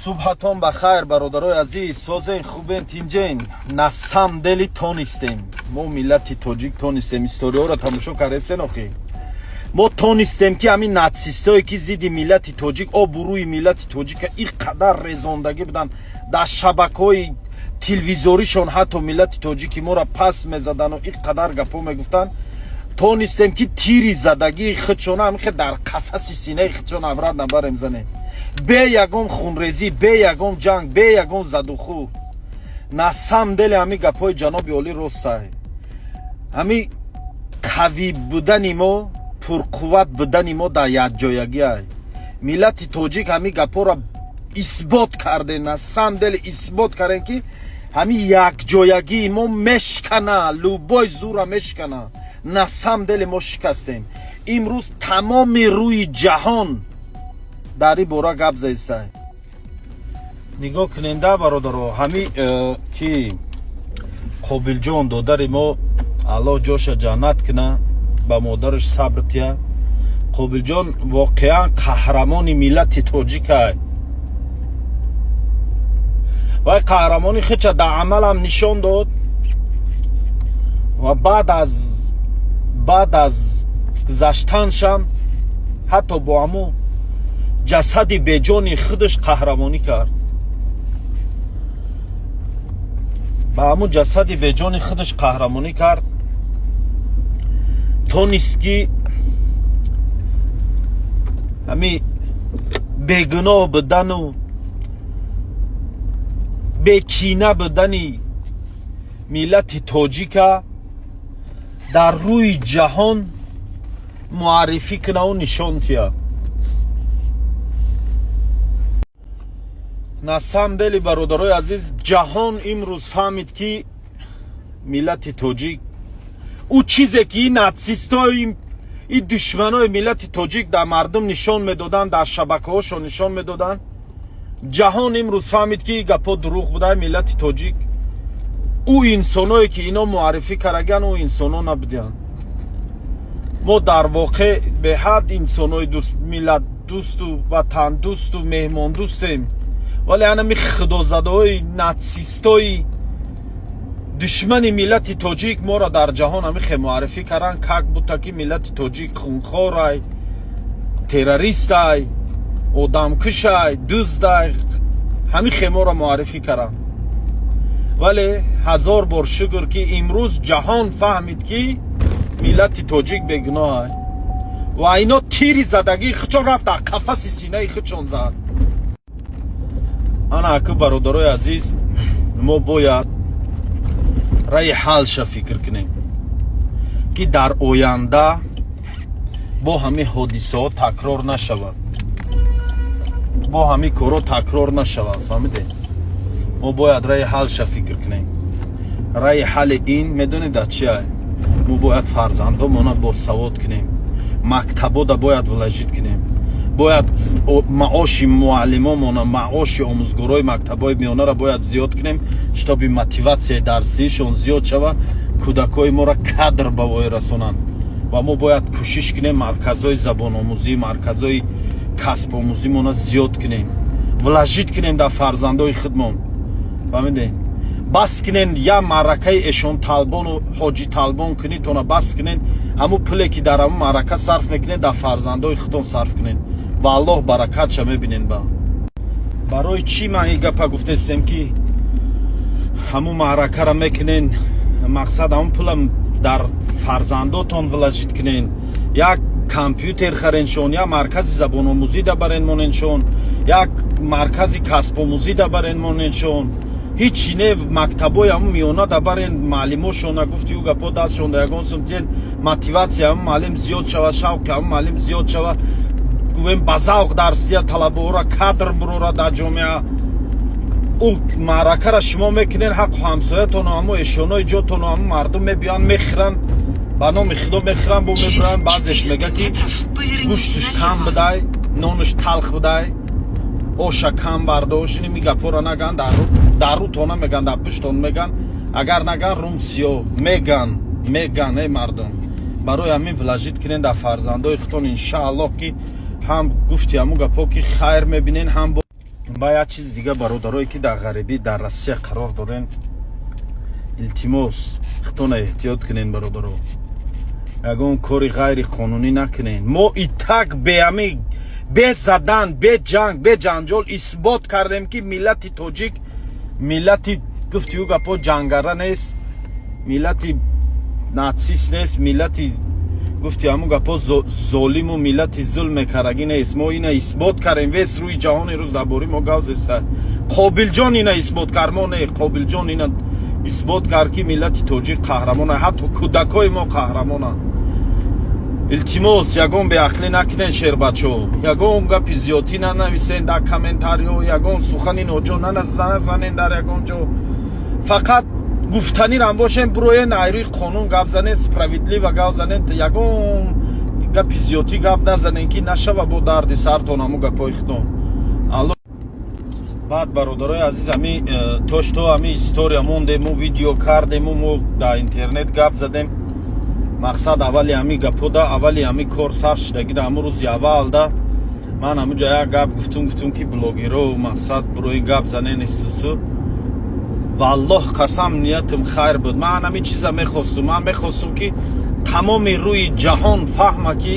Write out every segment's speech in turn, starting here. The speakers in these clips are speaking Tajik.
صبحتون بخیر برادرای عزیز. سازین خوبین تینجین نسام دلی تونستیم ما ملت تاجیک تونستیم استوریا را تماشا کردین آخه ما تونستیم که همین ناتسیستایی که زیدی ملت تاجیک آبروی ملت تاجیک اینقدر رزاندگی بدن در شبکه‌های تلویزیونیشون حتی ملت تاجیکی ما را پس میزدن و اینقدر گپا میگفتن تونستیم که تیری زدگی خودشون هم در قفس سینه خودشون افراد نبریم زنه به یگم خونریزی به یگم جنگ به یگم زدوخو نسام دل همی گپای جناب عالی راستای همی قوی بودن ما پرقوت بودن ما در یک جایگی ای ملت تاجیک همی گپا را اثبات کرده نسام دل اثبات کرده که همی یک جایگی ما مشکنه لوبای زورا مشکنه نسام دل ما شکستیم امروز تمام روی جهان در این باره گپ زدن نگاه کننده برادرها همی که قابل جان دادر ما الله جاش جنت کنه با مادرش صبر تیه قابل جان واقعا قهرمان ملت تاجیک و قهرمانی خودش در عمل هم نشان داد و بعد از گذشتنشم حتی با همون جسد بیجانی خودش قهرمانی کرد با همون جسد بیجانی خودش قهرمانی کرد تونست که همی بیگناه بدن و بیکینه بدنی ملت تاجیک در روی جهان معرفی کنه و نشان تیه نسام دلی برادرای عزیز جهان امروز فهمید که ملت تاجیک او چیزی که این ناتسیستای این دشمنای ملت تاجیک در مردم نشان میدادن در شبکه هاشون نشان میدادن جهان امروز فهمید که گپا دروغ بوده ملت تاجیک او انسانایی که اینا معرفی کردن او انسانا نبودن ما در واقع به حد انسانای دوست ملت دوست و وطن دوست و مهمان دوستیم ولی همین خدا زده های ناتسیستای دشمن ملت تاجیک ما را در جهان همین معرفی کردن که بود که ملت تاجیک خونخوار ای تروریست ای آدمکش ای دزد ای همین ما را معرفی کردن ولی هزار بار شکر که امروز جهان فهمید که ملت تاجیک بیگناه ای و اینا تیری زدگی خودشون رفت در قفس سینه خودشون زد انا که برادرای عزیز ما باید رای حلش فکر کنیم که در آینده با همین حادثه ها تکرار نشود با همین کارا تکرار نشود فهمیدین ما باید رای حلش فکر کنیم رای حل این میدونید چیه ما باید فرزندامون با سواد کنیم مکتبا دا باید ولاجت کنیم باید معاش معلمامون معاش آموزگارای مکتبای میانه را باید زیاد کنیم تا به موتیواسیون درسیشون زیاد شود کودکای ما را کادر به وای رسونن و ما باید کوشش کنیم مرکزهای زبان آموزی مرکزهای کسب آموزی مون زیاد کنیم ولاجت کنیم در فرزندای خودمون فهمیدین بس کنین یا معرکه اشون طالبان و حاجی طالبان کنید تونا بس کنین همو پولی که در همو معرکه صرف میکنین در فرزندای خودتون صرف کنین و الله برکت چه میبینین با برای چی من این گپا گفته استم که همو معرکه را میکنین مقصد همو پولم در فرزنداتون ولاجت کنین یک کامپیوتر خرینشون یا مرکز زبان آموزی دا برین موننشون یک مرکز کسب آموزی دا برین موننشون هیچ نه مکتبای هم میونا دا برین معلماشون گفتی او گپا دستشون دا یگان سمتین موتیواسیون هم معلم زیاد شوه شوق هم معلم زیاد شوه گویم بزاق درسیه طلبه را کادر برو را در جامعه او معرکه را شما میکنین حق همسایتون همو اشانای جاتون همو مردم میبیان میخرن بنا میخلو میخرن بو میبرن بعضش میگه که گوشتش کم بدای نونش تلخ بدای اوشا کم برداشتنی میگه پورا نگن در رو تونه میگن در پشتون میگن اگر نگن روم سیو میگن ای مردم برای همین ولاجت کنین در فرزندای خودتون انشاءالله که هم گفتی همو گپا که خیر میبینین هم ба як чиз дига бародарое ки дар ғарибӣ дар Россия қарор дорен, илтимос хитона эҳтиёт кунен бародаро, ягон кори ғайри қонунӣ накунен. мо итак беами бе задан, бе ҷанг, бе ҷанҷол исбот кардем ки миллати тоҷик миллати гуфтиу гапо ҷангара нест, миллати нацист нест, миллати гуфти ҳамун гапо золиму миллати зулм мекарагӣ нест. мо ина исбот кардем. вес рӯи ҷаҳони рӯз дар бори мо гав зеста. қобилҷон ина исбот кард, мо не қобилҷон ина исбот кард ки миллати тоҷик қаҳрамона, ҳатто кӯдакои мо қаҳрамона. илтимос ягон беақлӣ накунен шербачо, ягон гапи зиёдӣ нанависен дар комментариҳо, ягон сухани ноҷо назанен дар ягон ҷо. фақат гуфтанирам бошем, бироен айрӯи қонун гап занен, справедлива гап занен, ягон гапи зиёдӣ гап назанен ки нашава бо дарди сартон ҳамун гапои хитон. алло баъд бародарои азиз, ҳами тошто ҳами история мондему, видео кардему, мо дар интернет гап задем. мақсад аввали ҳами гапода, аввали ҳами кор сар шудаги да ҳамун рӯзи аввалда ман ҳамуҷа як гап гуфтум ки блогеро мақсад бирои гап занен истусу. валлоҳ қасам ниятам хайр буд. ман ҳамин чиза мехостум. ман мехостум ки тамоми рӯи ҷаҳон фаҳма ки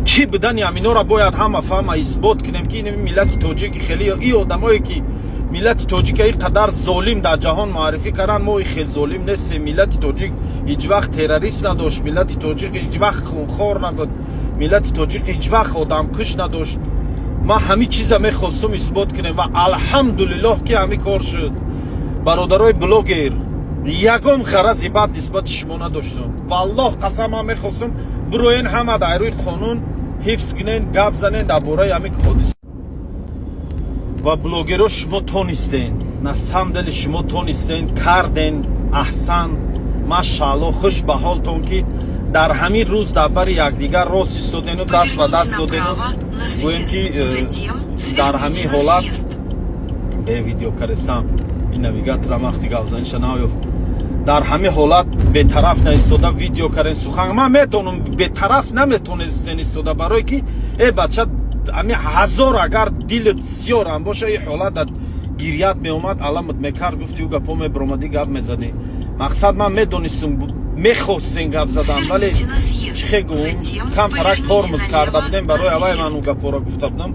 чӣ будани ҳаминора бояд ҳама фаҳма, исбот кунем ки ин миллати тоҷики хеле и одамое ки миллати тоҷика ин қадар золим дар ҷаҳон муаррифӣ карданд, мо хел золим нестем. миллати тоҷик ҳеҷ вақт террорист надошт, миллати тоҷик ҳеҷ вақт хунхор набуд, миллати тоҷик ҳеҷ вақт одамкуш надошт. ман ҳамин чиза мехостум исбот кунем ва алҳамдулиллоҳ ки ҳамин кор шуд. бародарои блогер, ягон ғарази бад нисбати шумо надоштум. валлоҳ қасам ман мехостум бироен ҳама дар рӯи қонун ҳифз кунен, гап занен дар бораи ҳамин ҳодиса. ва блогеро шумо тонистен, на самом деле шумо тонистен, карден аҳсан, машаалло, хуш ба ҳолтон ки дар ҳамин рӯз дар бари якдигар рост истодену даст ба даст додену. гӯем ки дар ҳамин ҳолат видео карестам ин навигатора вақти гавзаниша наёфт. дар ҳамин ҳолат бетараф наистода видео карен сухан. ман метонам бетараф наметонистен истода, барое ки бача ами ҳазор агар дилит сиёр ҳам боша ин ҳолатат гирьят меомад, аламат мекард, гуфти ӯ гапо мебиромадӣ гап мезадӣ. мақсад ман медонистам мехостен гап задан, вале чихе гӯм камтарак тормоз карда будем, барои аввай ман ӯ гапоро гуфта будам.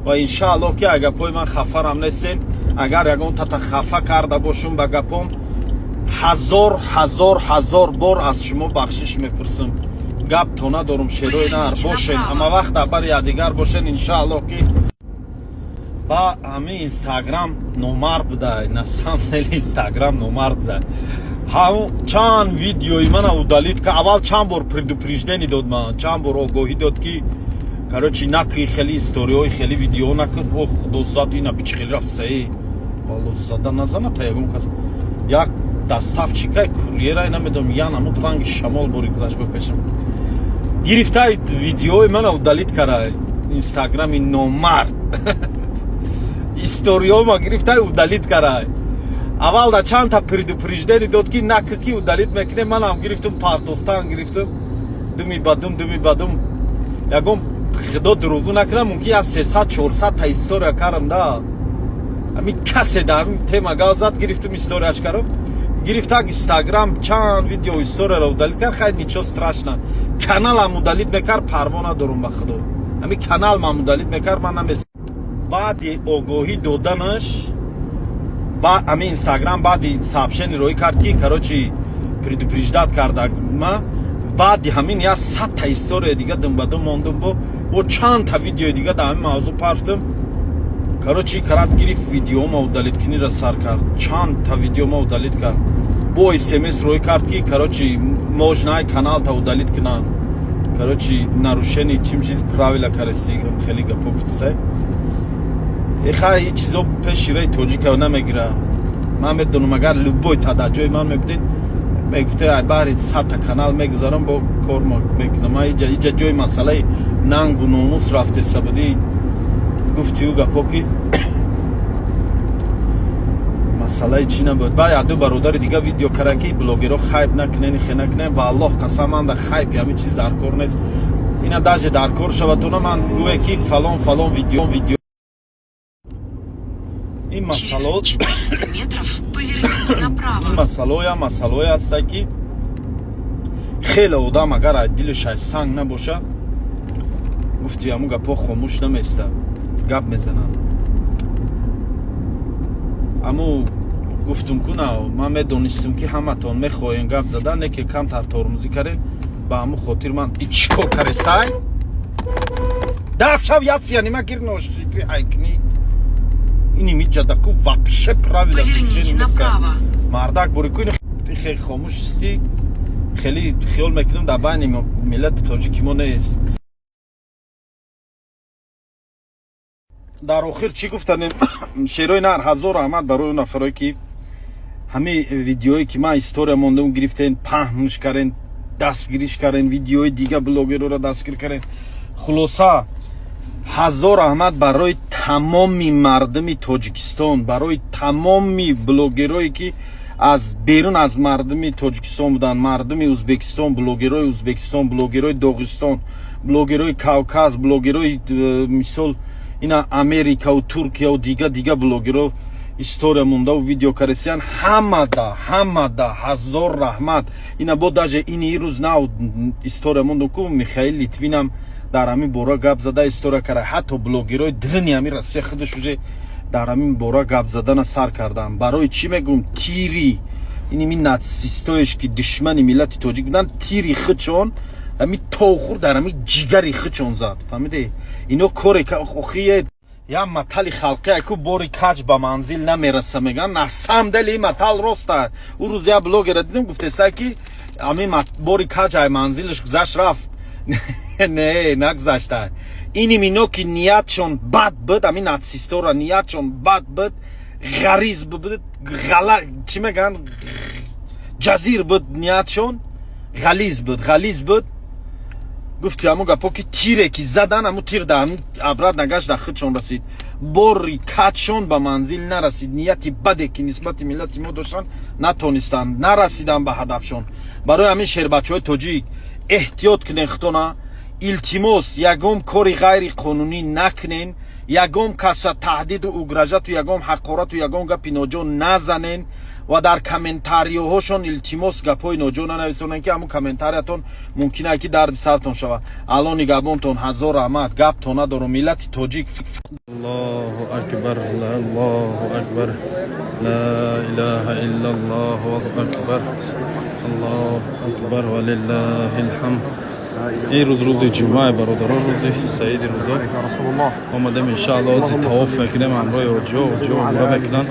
ва иншааллоҳ ки аг гапои ман хафарам нестен. агар ягон тата хафа карда бошум ба гапом, ҳазор бор аз шумо бахшиш мепурсам. гап то надорум, шерои нар бошен, ама вақт дар бари якдигар бошен, иншааллоҳ ки ба ҳамин инстаграм номард будай, на самом деле инстаграм номард будай. ҳамун чанд видеои мана удалит ка аввал чанд бор предупреждение дод, ман чанд бор огоҳӣ дод ки короче накӣ, хеле историҳои хеле видео накун. о худозад ина бичи хеле рафт саҳӣ валло зада назанад та ягон кас. як доставчикаи курьера намедонам ян ҳамун ранги шамол бори гузашт бепешам гирифтаи видеои мана удалит кара инстаграми номард. историҳома гирифтаи удалит кара. аввал да чандта предупреждение дод ки накӣ ки удалит мекунем. манам гирифтум партофтан гирифтум, думи ба дум ягон худо дурӯғу накунам, мумкин аз 300-400 та история кардам да. ҳамин касе да ҳамин тема гав зад, гирифтум историяш кардам. гирифтак инстаграм чанд видео историяро удалит кард. хайр ничо страшна. каналам удалит мекард, парво надорум ба худо. ҳамин канал ман удалит мекард, ман намес. баъди огоҳӣ доданаш ба ҳамин инстаграм баъди сообщение роӣ кард ки короче предупреждат карда ма. баъди ҳамин я 100 та история дига думбадум мондум, бо чанд та видеои дига дар ҳамин мавзӯъ парфтум. короче карат гирифт видеома удалит кунира сар кард. чанд та видеома удалит кард. бо смс роӣ кард ки короче можнаи каналта удалит кунанд. короче нарушение чим чиз правила карестигам хеле гапо гуфтсай. хай ин чизо пеши раи тоҷика намегира. ман медонам агар любой та дар ҷои ман мебудед мегуфте ай баҳри 100 та канал мегузарам, бо кор мекунам. иҷа ҷои масъалаи нангу номус рафтеса будӣ, гуфти ӯ гапо ки масъалаи чӣ набуд. баъд яду бародари дига видео кардан ки блогеро хайп накунен, хе накунен. валлоҳ қасам ман да хайпи ҳамин чиз дар кор нест. ина даже дар кор шавад, то на ман гӯе ки фалон видео این Через مسئله 400 метров поверните направо. масъалае ҳаста ки хеле одам агар дилашай санг набоша гуфти ҳамун гапҳо хомӯш наместа гап мезананд аммо гуфтум ку на ман медонистам ки ҳаматон мехоҳем гап задан не ки камтар тормозӣ карем ба ҳамун хотир ман и чӣ кор карестай дафшав ясия нима гир ношикри айкни ини миҷадаку вообще правила Поверните направо. мардак бурикуни хеле хомӯш истӣ хеле хиёл мекунам дар байни миллати тоҷики мо нест дар охир чӣ гуфтанем шерои нар ҳазор раҳмат барои он нафарое ки ҳамаи видеое ки ман история мондам гирифтен паҳнш карден дастгириш карден видеои дига блогерора дастгир карден хулоса ҳазор раҳмат барои тамоми мардуми тоҷикистон барои тамоми блогерое ки аз берун аз мардуми тоҷикистон буданд мардуми ӯзбекистон блогерои ӯзбекистон блогерои доғистон блогерои кавказ блогерои мисол ина америкаву туркияу дига блогеро история мондаву видеокаресиян ҳамада ҳазор раҳмат ина бо даже ини рӯз нав история мондам ку михаил литвинам дар ҳамин бора гап зада история кара ҳатто блогерои дрини ҳамин россия худаш уже дар ҳамин бора гап задана сар карданд барои чӣ мегӯм тири ини ми нацистоеш ки душмани миллати тоҷик буданд тири хичон ҳамин тохур дар ҳамин ҷигари хичон зад фаҳмиде ино коре охие я матали халқия ку бори каҷ ба манзил намераса меган на самдали матал роста ӯ рӯз я блогера дидим гуфтеста ки ҳамин бори каҷ ай манзилаш гузашт рафт не нагузашта иним ино ки ниятшон бад буд ҳамин нацистора ниятшон бад буд ғариз буд ғала чӣ меган ҷазир буд ниятшон ғализ буд гуфти ҳамун гапо ки тире ки задан ҳамун тир да ҳамин абрат нагашт да худшон расид бори качшон ба манзил нарасид нияти баде ки нисбати миллати мо доштанд натонистанд нарасиданд ба ҳадафшон барои ҳамин шербачаҳои тоҷик эҳтиёт кунен худона илтимос ягон кори ғайриқонунӣ накунен ягон касша таҳдиду угражату ягон ҳақорату ягон гапи ноҷо назанен ва дар комментариёҳошон илтимос гапҳои ноҷо нанависонен ки ҳамун комментариятон мумкин аст ки дарди сартон шавад алон нигабонтон ҳазор раҳмат гаптон надорум миллати тоҷик аллоҳу акбар аллоҳу акбар ла илаҳа иллаллоҳу акбар аллоҳу акбар ва лиллаҳил ҳамд این روز جمعه برادران روز سعید روزا آمدیم انشاءالله از طواف میکنیم همراه اوجا عمره میکنن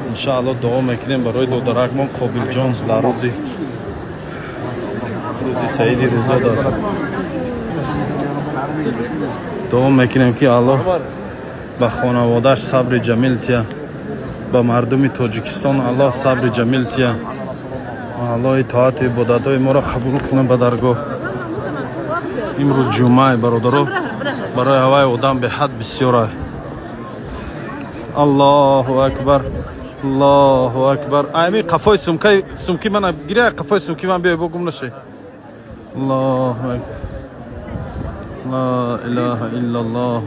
انشاءالله دعا میکنیم برای دو درکمان قابل جان در روز سعید روزا دعا میکنیم که الله به خانواده‌اش صبر جمیل تیا به مردم تاجیکستان الله صبر جمیل تیا الله اطاعت عبادت‌های ما را قبول کنه به درگاه имрӯз ҷумъаи бародаро барои ҳаваи одам беҳад бисёр аст аллоҳу акбар аллоҳу акбар ами қафои сумки мана гиря қафои сумки ман биёй бо гум наше аллоҳу акбар ла илаҳа иллаллоҳ